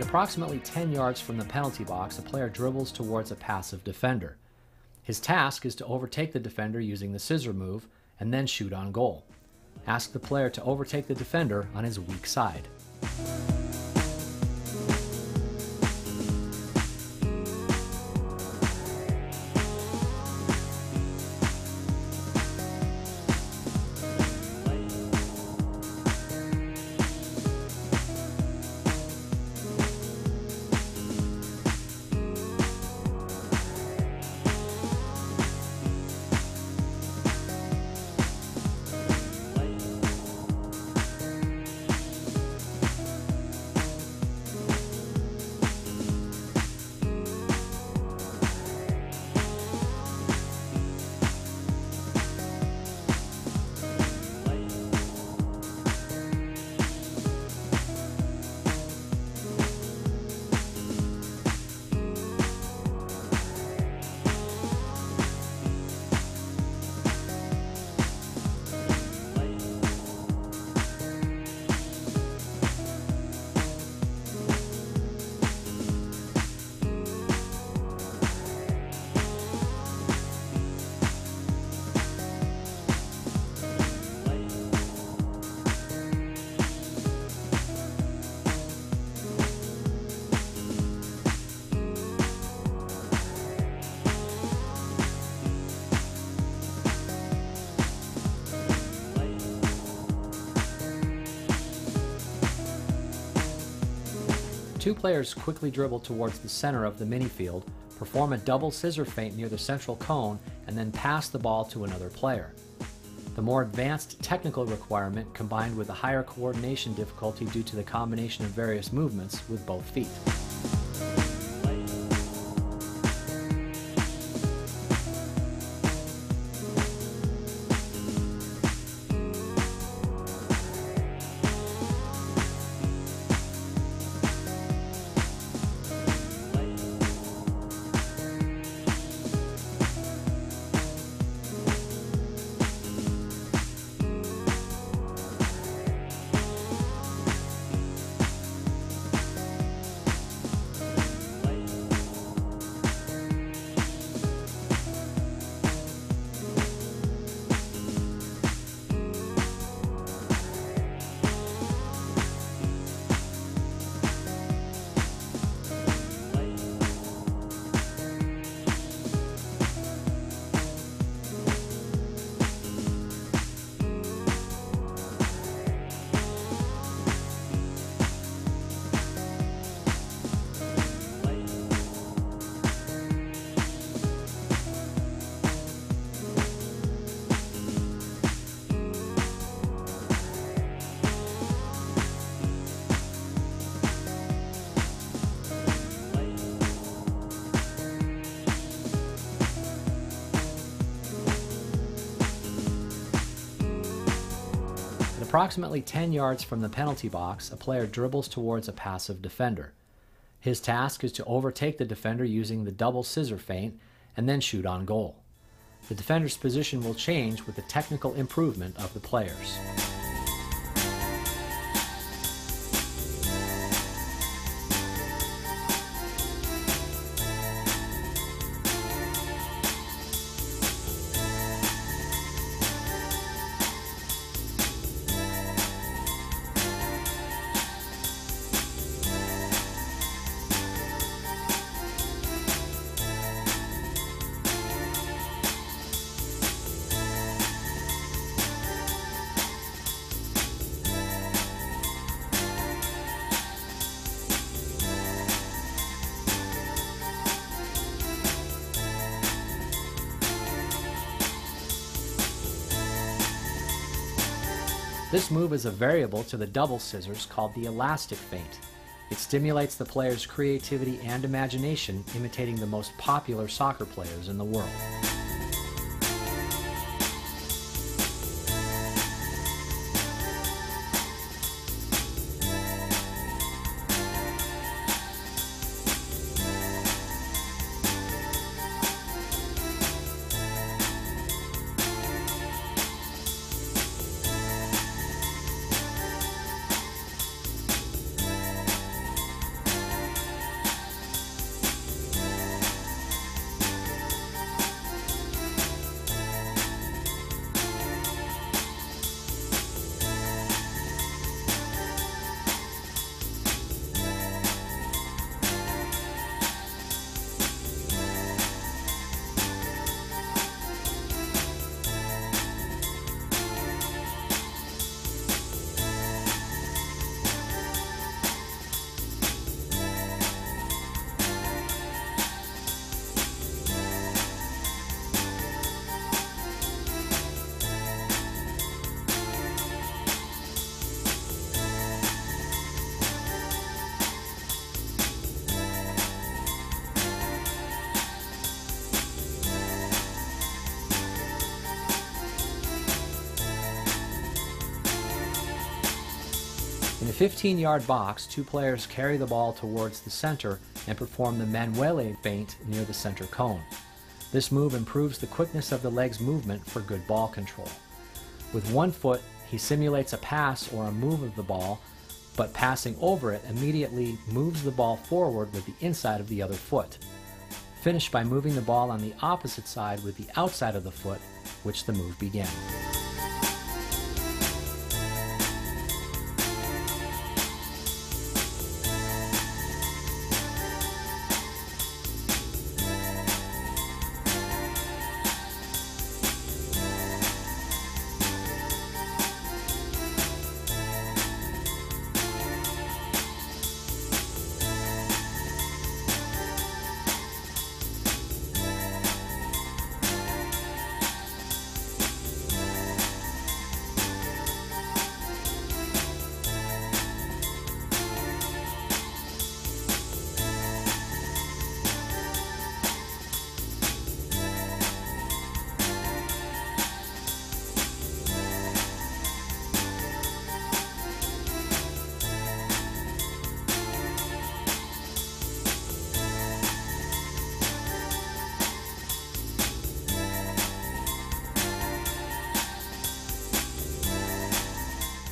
approximately 10 yards from the penalty box, a player dribbles towards a passive defender. His task is to overtake the defender using the scissor move and then shoot on goal. Ask the player to overtake the defender on his weak side. Two players quickly dribble towards the center of the mini-field, perform a double scissor feint near the central cone, and then pass the ball to another player. The more advanced technical requirement combined with a higher coordination difficulty due to the combination of various movements with both feet. Approximately 10 yards from the penalty box, a player dribbles towards a passive defender. His task is to overtake the defender using the double scissor feint and then shoot on goal. The defender's position will change with the technical improvement of the players. This move is a variable to the double scissors called the elastic feint. It stimulates the player's creativity and imagination, imitating the most popular soccer players in the world. In the 15-yard box, two players carry the ball towards the center and perform the Manuele feint near the center cone. This move improves the quickness of the leg's movement for good ball control. With one foot, he simulates a pass or a move of the ball, but passing over it immediately moves the ball forward with the inside of the other foot. Finish by moving the ball on the opposite side with the outside of the foot, which the move began.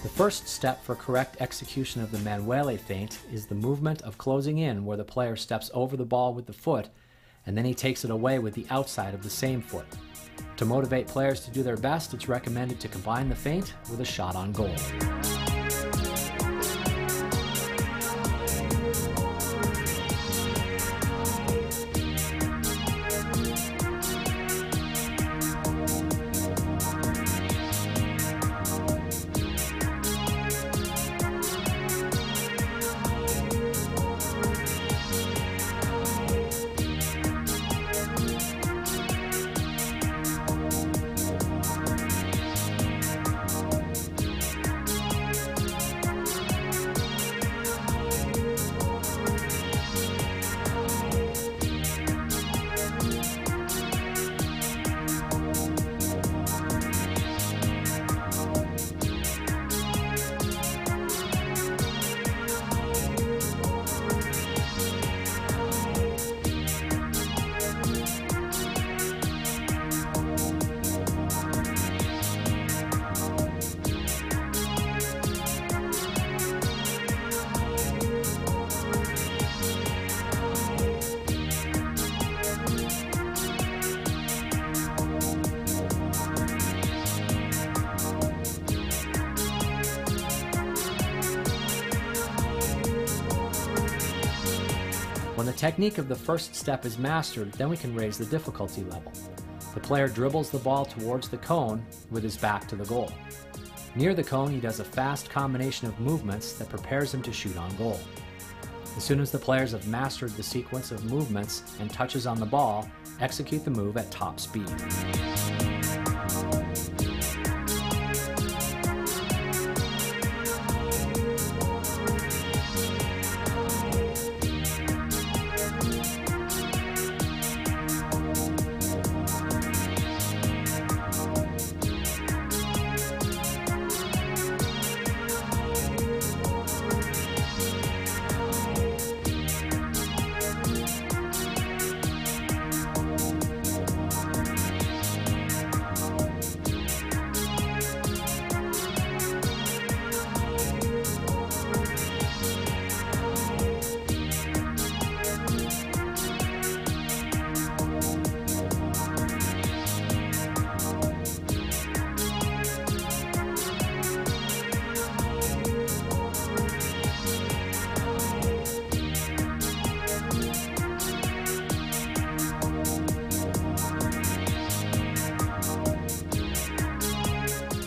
The first step for correct execution of the Manuele feint is the movement of closing in, where the player steps over the ball with the foot and then he takes it away with the outside of the same foot. To motivate players to do their best, it's recommended to combine the feint with a shot on goal. When the technique of the first step is mastered, then we can raise the difficulty level. The player dribbles the ball towards the cone with his back to the goal. Near the cone, he does a fast combination of movements that prepares him to shoot on goal. As soon as the players have mastered the sequence of movements and touches on the ball, execute the move at top speed.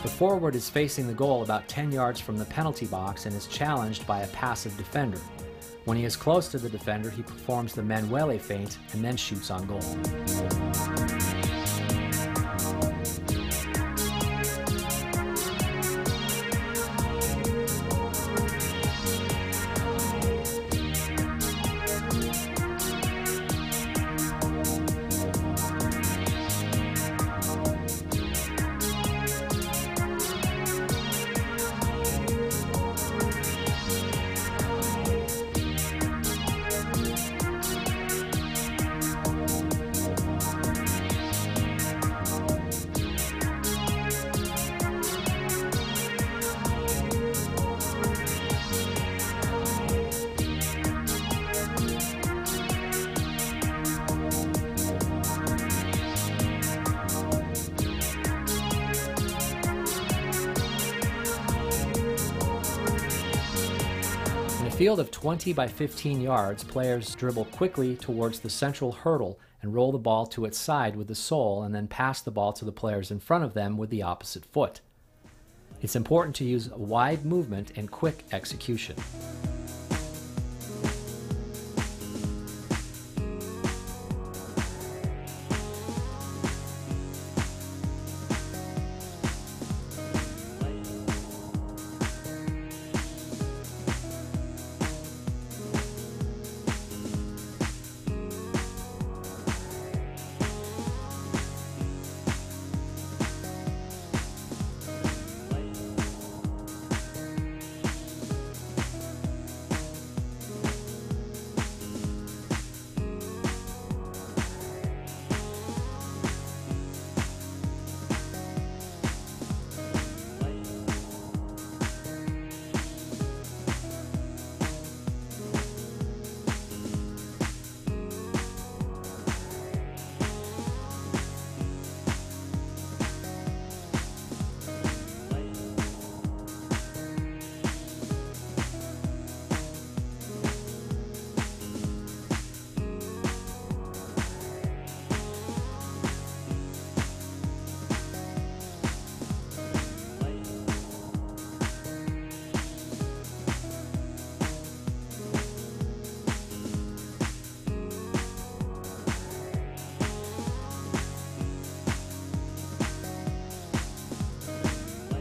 The forward is facing the goal about 10 yards from the penalty box and is challenged by a passive defender. When he is close to the defender, he performs the Manuele feint and then shoots on goal. field of 20 by 15 yards, players dribble quickly towards the central hurdle and roll the ball to its side with the sole and then pass the ball to the players in front of them with the opposite foot. It's important to use a wide movement and quick execution.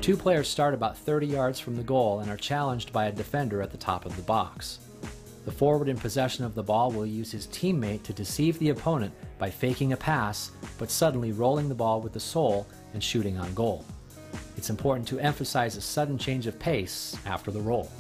Two players start about 30 yards from the goal and are challenged by a defender at the top of the box. The forward in possession of the ball will use his teammate to deceive the opponent by faking a pass, but suddenly rolling the ball with the sole and shooting on goal. It's important to emphasize a sudden change of pace after the roll.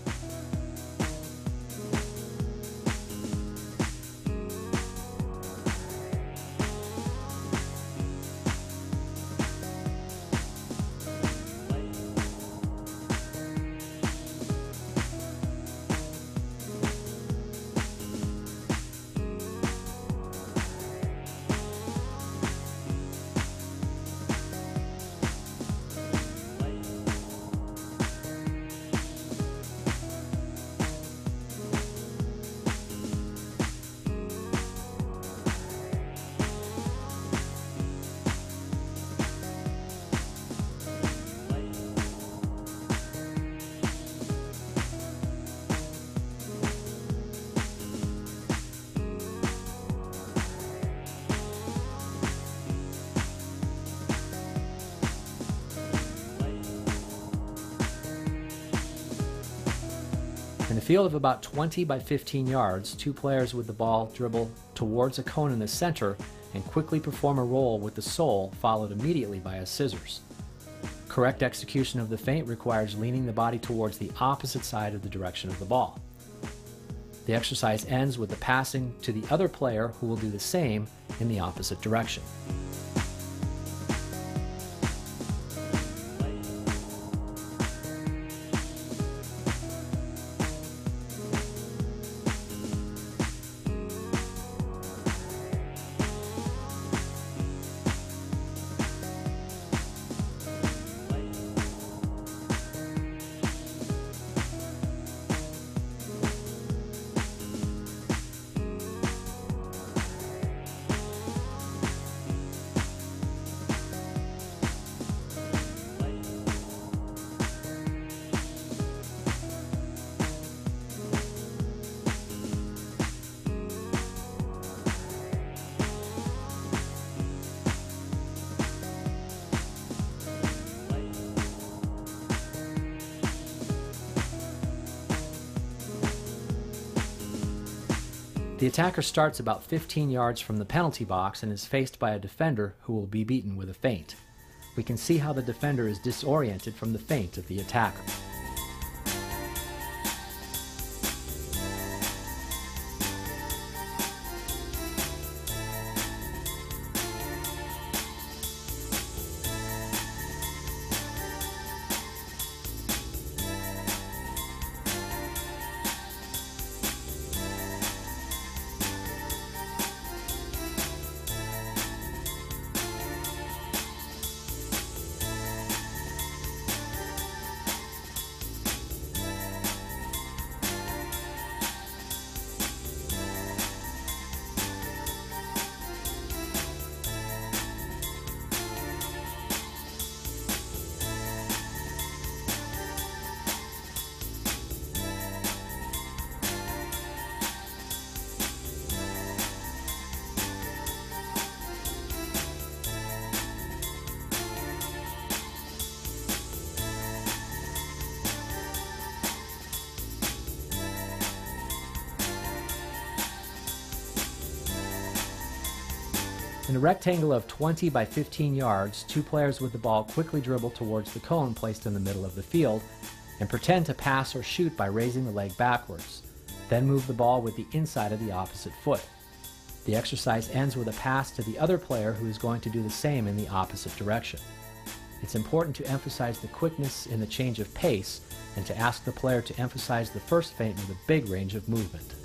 In a field of about 20 by 15 yards, two players with the ball dribble towards a cone in the center and quickly perform a roll with the sole, followed immediately by a scissors. Correct execution of the feint requires leaning the body towards the opposite side of the direction of the ball. The exercise ends with the passing to the other player, who will do the same in the opposite direction. The attacker starts about 15 yards from the penalty box and is faced by a defender who will be beaten with a feint. We can see how the defender is disoriented from the feint of the attacker. In a rectangle of 20 by 15 yards, two players with the ball quickly dribble towards the cone placed in the middle of the field and pretend to pass or shoot by raising the leg backwards. Then move the ball with the inside of the opposite foot. The exercise ends with a pass to the other player who is going to do the same in the opposite direction. It's important to emphasize the quickness in the change of pace and to ask the player to emphasize the first feint with a big range of movement.